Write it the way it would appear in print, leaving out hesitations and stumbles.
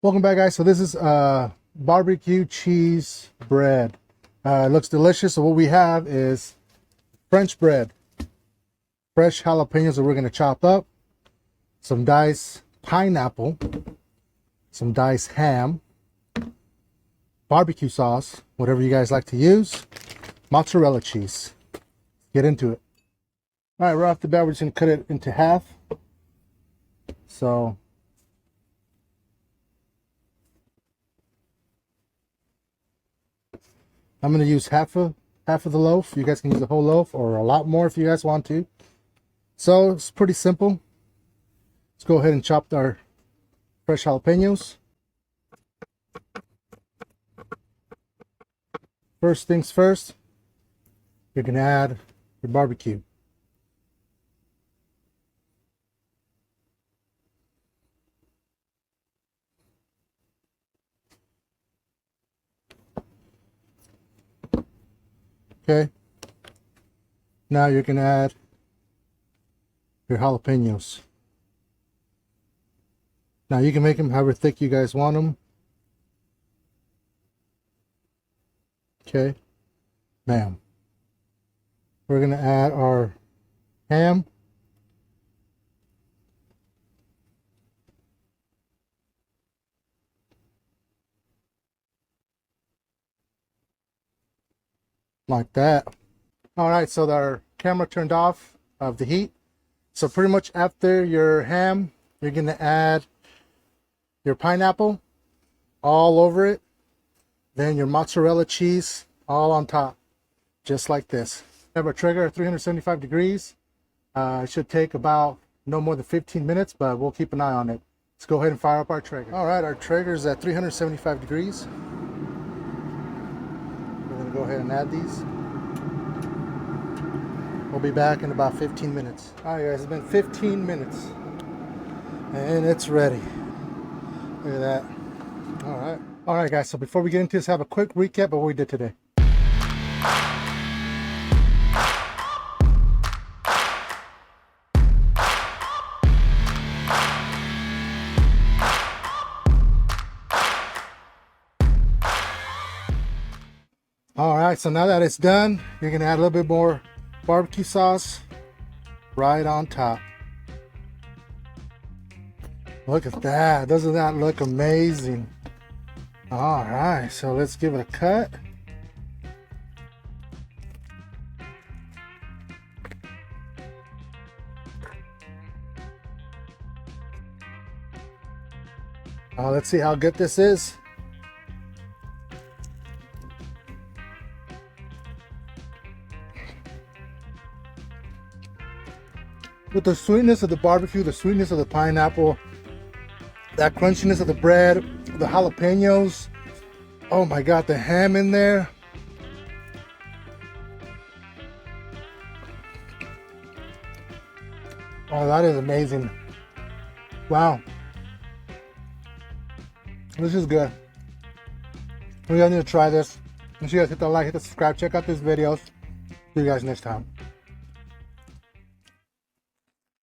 Welcome back, guys. So this is barbecue cheese bread. It looks delicious. So what we have is French bread, fresh jalapenos that we're going to chop up, some diced pineapple, some diced ham, barbecue sauce, whatever you guys like to use, mozzarella cheese. Get into it. All right, right off the bat, we're just going to cut it into half. So I'm going to use half of the loaf. You guys can use the whole loaf or a lot more if you guys want to. So it's pretty simple. Let's go ahead and chop our fresh jalapenos. First things first, you're going to add your barbecue. Okay, now you're going to add your jalapenos. Now you can make them however thick you guys want them. Okay, bam. We're going to add our ham. Like that. All right, so our camera turned off of the heat. So pretty much after your ham, you're going to add your pineapple all over it. Then your mozzarella cheese all on top, just like this. We have our Traeger at 375 degrees. It should take about no more than 15 minutes, but we'll keep an eye on it. Let's go ahead and fire up our Traeger. All right, our Traeger is at 375 degrees. We're going to go ahead and add these. We'll be back in about 15 minutes. All right, guys, it's been 15 minutes and it's ready. Look at that. All right, guys, so before we get into this, have a quick recap of what we did today. All right, so now that it's done, you're gonna add a little bit more barbecue sauce right on top. Look at that. Doesn't that look amazing? All right, so let's give it a cut. Let's see how good this is. With the sweetness of the barbecue, the sweetness of the pineapple, that crunchiness of the bread, the jalapenos, oh my god, the ham in there. Oh, that is amazing. Wow. This is good. You guys need to try this. Make sure you guys hit the like, hit the subscribe, check out these videos. See you guys next time.